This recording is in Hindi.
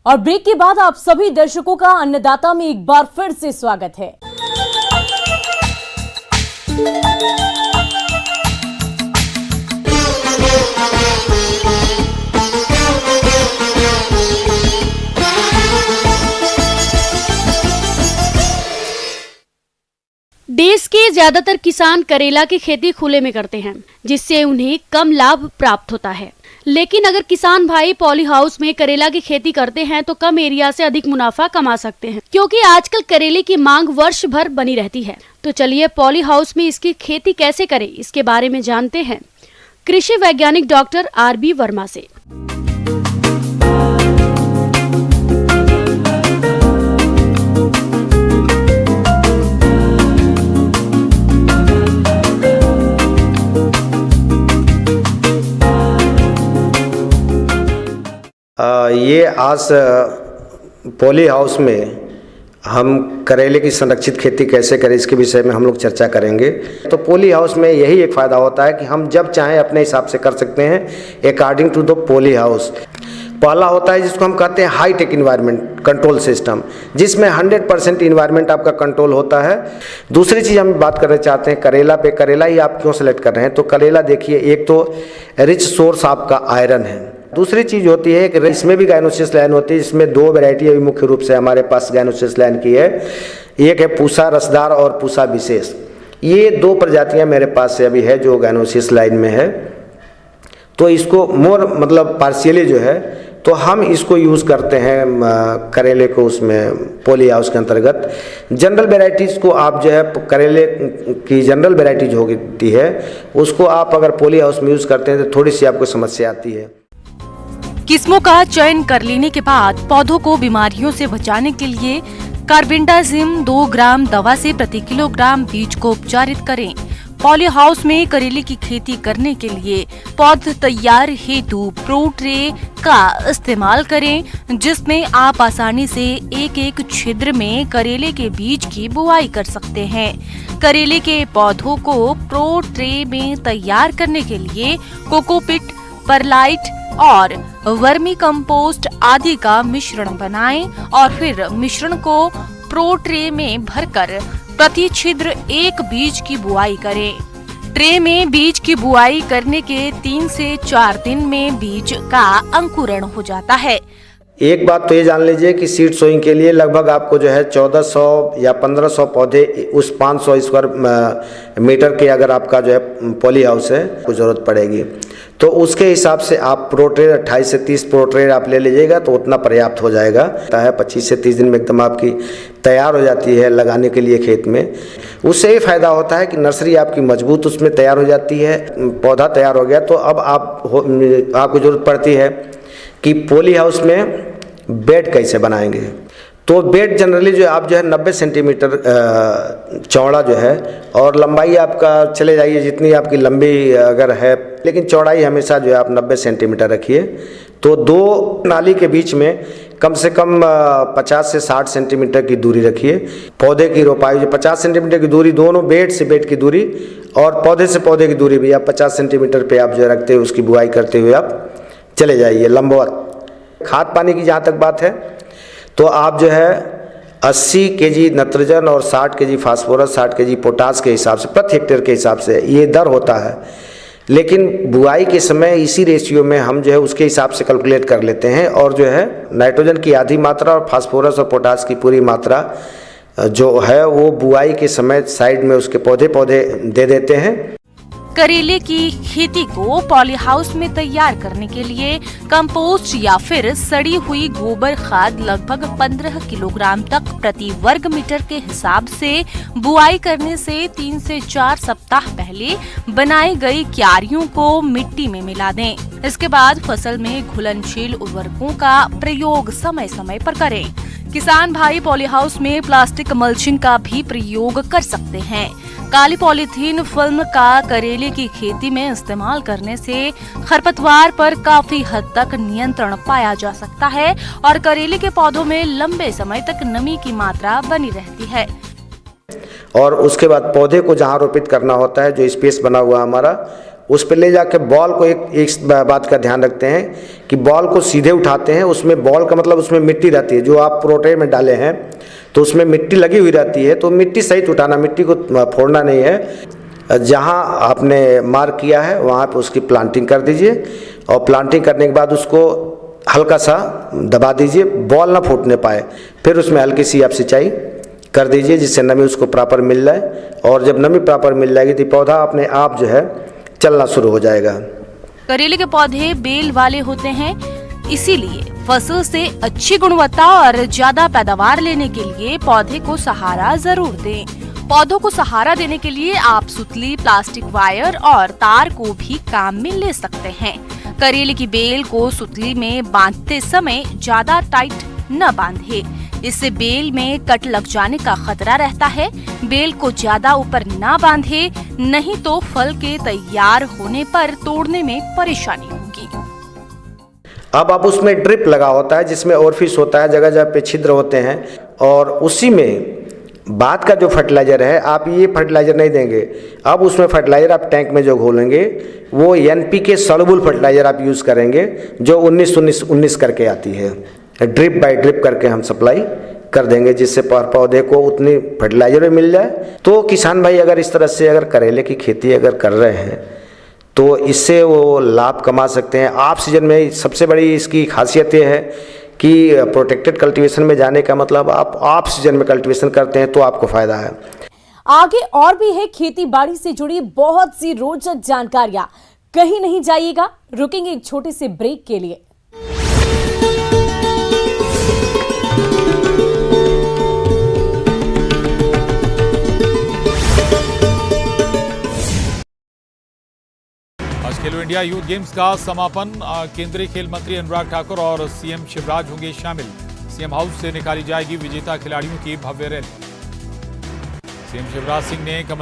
और ब्रेक के बाद आप सभी दर्शकों का अन्नदाता में एक बार फिर से स्वागत है। देश के ज्यादातर किसान करेला की खेती खुले में करते हैं, जिससे उन्हें कम लाभ प्राप्त होता है। लेकिन अगर किसान भाई पॉली हाउस में करेला की खेती करते हैं तो कम एरिया से अधिक मुनाफा कमा सकते हैं, क्योंकि आजकल करेले की मांग वर्ष भर बनी रहती है। तो चलिए पॉली हाउस में इसकी खेती कैसे करें, इसके बारे में जानते हैं कृषि वैज्ञानिक डॉक्टर RB वर्मा से। ये आज पॉली हाउस में हम करेले की संरक्षित खेती कैसे करें इसके विषय में हम लोग चर्चा करेंगे। तो पॉली हाउस में यही एक फ़ायदा होता है कि हम जब चाहें अपने हिसाब से कर सकते हैं according to the poly house. पहला होता है जिसको हम कहते हैं high tech environment control system, जिसमें 100% इन्वायरमेंट आपका कंट्रोल होता है। दूसरी चीज़ हम बात करना चाहते हैं करेला पे। करेला ही आप क्यों सेलेक्ट कर रहे हैं? तो करेला देखिए, एक तो रिच सोर्स आपका आयरन है। दूसरी चीज़ होती है कि इसमें भी गायनोसिस लाइन होती है, इसमें दो वैरायटी अभी मुख्य रूप से हमारे पास गायनोसिस लाइन की है। एक है पूसा रसदार और पूसा विशेष। ये दो प्रजातियां मेरे पास से अभी है जो गायनोसिस लाइन में है। तो इसको मोर मतलब पार्शियली जो है तो हम इसको यूज़ करते हैं करेले को उसमें पॉली हाउस के अंतर्गत। जनरल वेराइटीज़ को आप जो है करेले की जनरल वेराइटी जो होती है उसको आप अगर पॉली हाउस में यूज़ करते हैं तो थोड़ी सी आपको समस्या आती है। किस्मों का चयन कर लेने के बाद पौधों को बीमारियों से बचाने के लिए कार्बेंडाजिम 2 ग्राम दवा से प्रति किलोग्राम बीज को उपचारित करें। पॉली हाउस में करेले की खेती करने के लिए पौध तैयार हेतु प्रो ट्रे का इस्तेमाल करें, जिसमें आप आसानी से एक छिद्र में करेले के बीज की बुआई कर सकते हैं। करेले के पौधों को प्रो ट्रे में तैयार करने के लिए कोकोपीट, परलाइट और वर्मी कंपोस्ट आदि का मिश्रण बनाएं और फिर मिश्रण को प्रो ट्रे में भरकर प्रति छिद्र एक बीज की बुआई करें। ट्रे में बीज की बुआई करने के 3 से 4 दिन में बीज का अंकुरण हो जाता है। एक बात तो ये जान लीजिए कि सीड सोइंग के लिए लगभग आपको जो है 1400 या 1500 पौधे उस 500 स्क्वायर मीटर के अगर आपका जो है पॉली हाउस है को ज़रूरत पड़ेगी। तो उसके हिसाब से आप प्रोट्रे 28 से 30 प्रोट्रे आप ले लीजिएगा तो उतना पर्याप्त हो जाएगा। 25 से 30 दिन में एकदम आपकी तैयार हो जाती है लगाने के लिए खेत में। उससे ये फ़ायदा होता है कि नर्सरी आपकी मजबूत उसमें तैयार हो जाती है। पौधा तैयार हो गया तो अब आपको ज़रूरत पड़ती है कि पॉली हाउस में बेड कैसे बनाएंगे। तो बेड जनरली जो आप जो है 90 सेंटीमीटर चौड़ा जो है और लंबाई आपका चले जाइए जितनी आपकी लंबी अगर है, लेकिन चौड़ाई हमेशा जो है आप 90 सेंटीमीटर रखिए। तो 2 नाली के बीच में कम से कम 50 से 60 सेंटीमीटर की दूरी रखिए। पौधे की रोपाई जो 50 सेंटीमीटर की दूरी, दोनों बेड से बेड की दूरी और पौधे से पौधे की दूरी भी आप 50 सेंटीमीटर पे आप जो रखते हुए उसकी बुआई करते हुए आप चले जाइए लंबवत। खाद पानी की जहाँ तक बात है तो आप जो है 80 केजी नाइट्रोजन और 60 केजी फास्फोरस, 60 केजी पोटास के हिसाब से प्रति हेक्टेयर के हिसाब से ये दर होता है। लेकिन बुआई के समय इसी रेशियो में हम जो है उसके हिसाब से कैलकुलेट कर लेते हैं और जो है नाइट्रोजन की आधी मात्रा और फास्फोरस और पोटास की पूरी मात्रा जो है वो बुआई के समय साइड में उसके पौधे दे देते हैं। करेले की खेती को पॉली हाउस में तैयार करने के लिए कंपोस्ट या फिर सड़ी हुई गोबर खाद लगभग 15 किलोग्राम तक प्रति वर्ग मीटर के हिसाब से बुआई करने से 3 से 4 सप्ताह पहले बनाई गई क्यारियों को मिट्टी में मिला दें। इसके बाद फसल में घुलनशील उर्वरकों का प्रयोग समय समय पर करें। किसान भाई पॉली हाउस में प्लास्टिक मल्चिंग का भी प्रयोग कर सकते हैं। काली पॉलीथीन फिल्म का करेले की खेती में इस्तेमाल करने से खरपतवार पर काफी हद तक नियंत्रण पाया जा सकता है और करेले के पौधों में लंबे समय तक नमी की मात्रा बनी रहती है। और उसके बाद पौधे को जहाँ रोपित करना होता है, जो स्पेस बना हुआ हमारा उस पर ले जाके बॉल को एक बात का ध्यान रखते हैं कि बॉल को सीधे उठाते हैं। उसमें बॉल का मतलब उसमें मिट्टी रहती है, जो आप प्रोटे में डाले हैं तो उसमें मिट्टी लगी हुई रहती है, तो मिट्टी सहित उठाना, मिट्टी को फोड़ना नहीं है। जहाँ आपने मार्क किया है वहाँ पे उसकी प्लांटिंग कर दीजिए और प्लांटिंग करने के बाद उसको हल्का सा दबा दीजिए, बॉल ना फूटने पाए। फिर उसमें हल्की सी आप सिंचाई कर दीजिए जिससे नमी उसको प्रॉपर मिल जाए, और जब नमी प्रॉपर मिल जाएगी तो पौधा अपने आप जो है चलना शुरू हो जाएगा। करेले के पौधे बेल वाले होते हैं, इसीलिए फसल से अच्छी गुणवत्ता और ज्यादा पैदावार लेने के लिए पौधे को सहारा जरूर दें। पौधों को सहारा देने के लिए आप सुतली, प्लास्टिक वायर और तार को भी काम में ले सकते हैं। करेले की बेल को सुतली में बांधते समय ज्यादा टाइट न बांधे, इससे बेल में कट लग जाने का खतरा रहता है। बेल को ज्यादा ऊपर ना बांधे, नहीं तो फल के तैयार होने पर तोड़ने में परेशानी होगी। अब आप उसमें ड्रिप लगा होता है जिसमें ओरफिस होता है, जगह जगह पे छिद्र होते हैं, और उसी में बाद का जो फर्टिलाइज़र है आप ये फर्टिलाइज़र नहीं देंगे। अब उसमें फर्टिलाइज़र आप टैंक में जो घोलेंगे वो NPK सॉल्युबल फर्टिलाइज़र आप यूज़ करेंगे, जो 19-19-19 करके आती है। ड्रिप बाय ड्रिप करके हम सप्लाई कर देंगे जिससे पौधे को उतनी फर्टिलाइज़र भी मिल जाए। तो किसान भाई अगर इस तरह से अगर करेले की खेती अगर कर रहे हैं तो इससे वो लाभ कमा सकते हैं। ऑफ सीजन में सबसे बड़ी इसकी खासियत ये है कि प्रोटेक्टेड कल्टीवेशन में जाने का मतलब आप ऑफ सीजन में कल्टीवेशन करते हैं तो आपको फायदा है। आगे और भी है खेती बाड़ी से जुड़ी बहुत सी रोचक जानकारियां, कहीं नहीं जाइएगा, रुकेंगे एक छोटे से ब्रेक के लिए। खेलो इंडिया यूथ गेम्स का समापन, केंद्रीय खेल मंत्री अनुराग ठाकुर और सीएम शिवराज होंगे शामिल। सीएम हाउस से निकाली जाएगी विजेता खिलाड़ियों की भव्य रैली। सीएम शिवराज सिंह ने